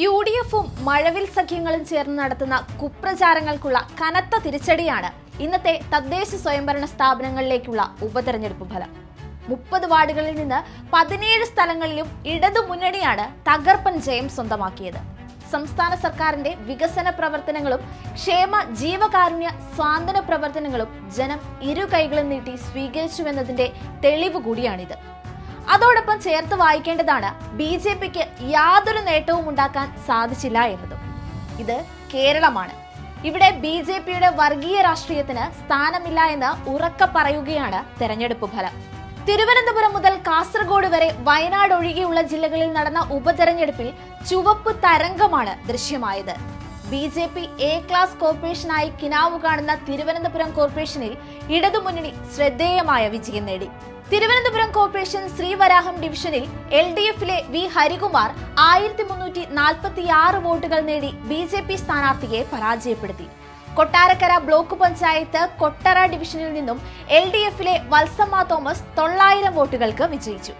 യു.ഡി.എഫും മഴവിൽ സഖ്യങ്ങളും ചേർന്ന് നടത്തുന്ന കുപ്രചാരങ്ങൾക്കുള്ള കനത്ത തിരിച്ചടിയാണ് ഇന്നത്തെ തദ്ദേശ സ്വയംഭരണ സ്ഥാപനങ്ങളിലേക്കുള്ള ഉപതെരഞ്ഞെടുപ്പ് ഫലം. 30 വാർഡുകളിൽ നിന്ന് 17 സ്ഥലങ്ങളിലും ഇടതു മുന്നണിയാണ് തകർപ്പൻ ജയം സ്വന്തമാക്കിയത്. സംസ്ഥാന സർക്കാരിന്റെ വികസന പ്രവർത്തനങ്ങളും ക്ഷേമ ജീവകാരുണ്യ സ്വാന്തന പ്രവർത്തനങ്ങളും ജനം ഇരു കൈകളും നീട്ടി സ്വീകരിച്ചുവെന്നതിന്റെ തെളിവ് കൂടിയാണിത്. അതോടൊപ്പം ചേർത്ത് വായിക്കേണ്ടതാണ് ബി.ജെ.പിക്ക് യാതൊരു നേട്ടവും ഉണ്ടാക്കാൻ സാധിച്ചില്ല എന്നതും. ഇത് കേരളമാണ്. ഇവിടെ ബി.ജെ.പിയുടെ വർഗീയ രാഷ്ട്രീയത്തിന് സ്ഥാനമില്ല എന്ന് ഉറക്കെ പറയുകയാണ് തെരഞ്ഞെടുപ്പ് ഫലം. തിരുവനന്തപുരം മുതൽ കാസർഗോഡ് വരെ വയനാട് ഒഴികെയുള്ള ജില്ലകളിൽ നടന്ന ഉപതെരഞ്ഞെടുപ്പിൽ ചുവപ്പ് തരംഗമാണ് ദൃശ്യമായത്. ബി.ജെ.പി എ ക്ലാസ് കോർപ്പറേഷനായി കിനാവു കാണുന്ന തിരുവനന്തപുരം കോർപ്പറേഷനിൽ ഇടതുമുന്നണി ശ്രദ്ധേയമായ വിജയം നേടി. തിരുവനന്തപുരം കോർപ്പറേഷൻ ശ്രീവരാഹം ഡിവിഷനിൽ എൽ.ഡി.എഫിലെ വി ഹരികുമാർ 1346 വോട്ടുകൾ നേടി ബി.ജെ.പി സ്ഥാനാർത്ഥിയെ പരാജയപ്പെടുത്തി. കൊട്ടാരക്കര ബ്ലോക്ക് പഞ്ചായത്ത് കൊട്ടറ ഡിവിഷനിൽ നിന്നും എൽ.ഡി.എഫിലെ വത്സമ്മ തോമസ് 900 വോട്ടുകൾക്ക് വിജയിച്ചു.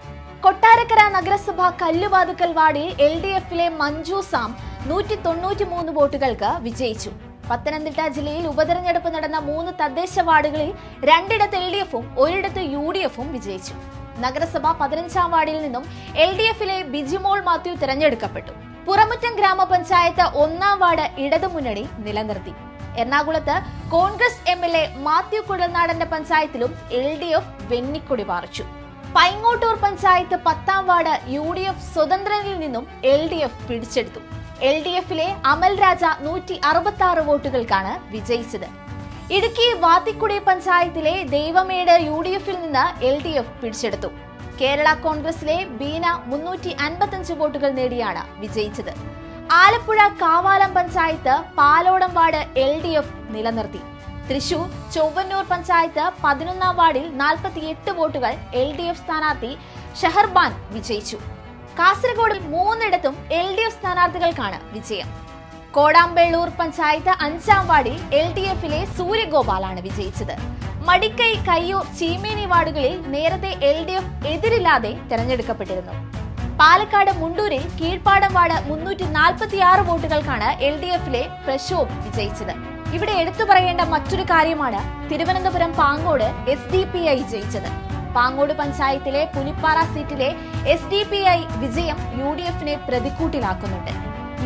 കൊട്ടാരക്കര നഗരസഭ കല്ലുവാതുക്കൽ വാർഡിൽ എൽ.ഡി.എഫിലെ മഞ്ജു സാം 193 വോട്ടുകൾക്ക് വിജയിച്ചു. പത്തനംതിട്ട ജില്ലയിൽ ഉപതെരഞ്ഞെടുപ്പ് നടന്ന 3 തദ്ദേശ വാർഡുകളിൽ 2 എൽ.ഡി.എഫും 1 യു.ഡി.എഫും വിജയിച്ചു. നഗരസഭ 15 വാർഡിൽ നിന്നും എൽ.ഡി.എഫിലെ ബിജിമോൾ മാത്യു തിരഞ്ഞെടുക്കപ്പെട്ടു. പുറമുറ്റം ഗ്രാമപഞ്ചായത്ത് 1 വാർഡ് ഇടതുമുന്നണി നിലനിർത്തി. എറണാകുളത്ത് കോൺഗ്രസ് എം.എൽ.എ മാത്യു കുഴൽനാടന്റെ പഞ്ചായത്തിലും എൽ.ഡി.എഫ് വെന്നിക്കൊടി പാറിച്ചു. പൈങ്ങോട്ടൂർ പഞ്ചായത്ത് 10 വാർഡ് യു.ഡി.എഫ് സ്വതന്ത്രനിൽ നിന്നും എൽ.ഡി.എഫ് പിടിച്ചെടുത്തു. എൽ.ഡി.എഫിലെ അമൽ രാജ 166 വോട്ടുകൾക്കാണ് വിജയിച്ചത്. ഇടുക്കി വാത്തിക്കുടി പഞ്ചായത്തിലെ ദൈവമേട് യു.ഡി.എഫിൽ നിന്ന് എൽ.ഡി.എഫ് പിടിച്ചെടുത്തു. കേരള കോൺഗ്രസിലെ ബീന 355 വോട്ടുകൾ നേടിയാണ് വിജയിച്ചത്. ആലപ്പുഴ കാവാലം പഞ്ചായത്ത് പാലോടം വാർഡ് എൽ.ഡി.എഫ് നിലനിർത്തി. തൃശൂർ ചൊവ്വന്നൂർ പഞ്ചായത്ത് 11 വാർഡിൽ 48 വോട്ടുകൾ എൽ.ഡി.എഫ് സ്ഥാനാർത്ഥി ഷഹർബാൻ വിജയിച്ചു. കാസർഗോഡിൽ 3 എൽ.ഡി.എഫ് സ്ഥാനാർത്ഥികൾക്കാണ് വിജയം. കോടാമ്പേളൂർ പഞ്ചായത്ത് 5 വാർഡിൽ എൽ.ഡി.എഫിലെ സൂര്യഗോപാലാണ് വിജയിച്ചത്. മടിക്കൈ കയ്യൂർ ചീമേനി വാർഡുകളിൽ നേരത്തെ എൽ.ഡി.എഫ് എതിരില്ലാതെ തെരഞ്ഞെടുക്കപ്പെട്ടിരുന്നു. പാലക്കാട് മുണ്ടൂരിൽ കീഴ്പ്പാടം വാർഡ് 346 വോട്ടുകൾക്കാണ് എൽ.ഡി.എഫിലെ പ്രശോഭ് വിജയിച്ചത്. ഇവിടെ എടുത്തു പറയേണ്ട മറ്റൊരു കാര്യമാണ് തിരുവനന്തപുരം പാങ്ങോട് SDPI ജയിച്ചത്. പാങ്ങോട് പഞ്ചായത്തിലെ പുലിപ്പാറ സീറ്റിലെ SDPI വിജയം യു.ഡി.എഫിനെ പ്രതിക്കൂട്ടിലാക്കുന്നുണ്ട്.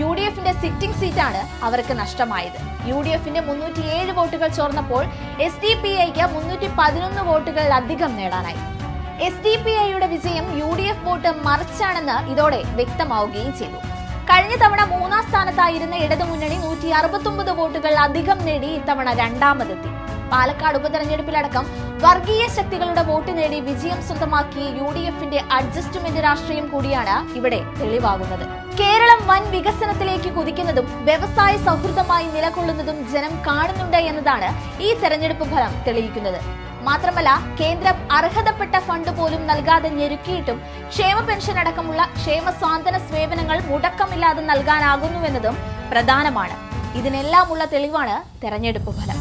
യു.ഡി.എഫിന്റെ സിറ്റിംഗ് സീറ്റാണ് അവർക്ക് നഷ്ടമായത്. യു.ഡി.എഫിന്റെ 307 വോട്ടുകൾ ചോർന്നപ്പോൾ SDPIക്ക് 311 വോട്ടുകൾ അധികം നേടാനായി. SDPIയുടെ വിജയം യു.ഡി.എഫ് വോട്ട് മറിച്ചാണെന്ന് ഇതോടെ വ്യക്തമാവുകയും ചെയ്തു. കഴിഞ്ഞ തവണ 3ാം സ്ഥാനത്തായിരുന്ന ഇടതുമുന്നണി 169 വോട്ടുകൾ അധികം നേടി ഇത്തവണ രണ്ടാമതെത്തി. പാലക്കാട് ഉപതെരഞ്ഞെടുപ്പിലടക്കം വർഗീയ ശക്തികളുടെ വോട്ട് നേടി വിജയം സ്വന്തമാക്കിയ യു.ഡി.എഫിന്റെ അഡ്ജസ്റ്റ്മെന്റ് രാഷ്ട്രീയം കൂടിയാണ് ഇവിടെ തെളിവാകുന്നത്. കേരളം വൻ വികസനത്തിലേക്ക് കുതിക്കുന്നതും വ്യവസായ സൗഹൃദമായി നിലകൊള്ളുന്നതും ജനം കാണുന്നുണ്ട് എന്നതാണ് ഈ തെരഞ്ഞെടുപ്പ് ഫലം തെളിയിക്കുന്നത്. മാത്രമല്ല, കേന്ദ്രം അർഹതപ്പെട്ട ഫണ്ട് പോലും നൽകാതെ ഞെരുക്കിയിട്ടും ക്ഷേമ പെൻഷൻ അടക്കമുള്ള ക്ഷേമ സ്വാന്തന സേവനങ്ങൾ മുടക്കമില്ലാതെ നൽകാനാകുന്നുവെന്നതും പ്രധാനമാണ്. ഇതിനെല്ലാമുള്ള തെളിവാണ് തെരഞ്ഞെടുപ്പ് ഫലം.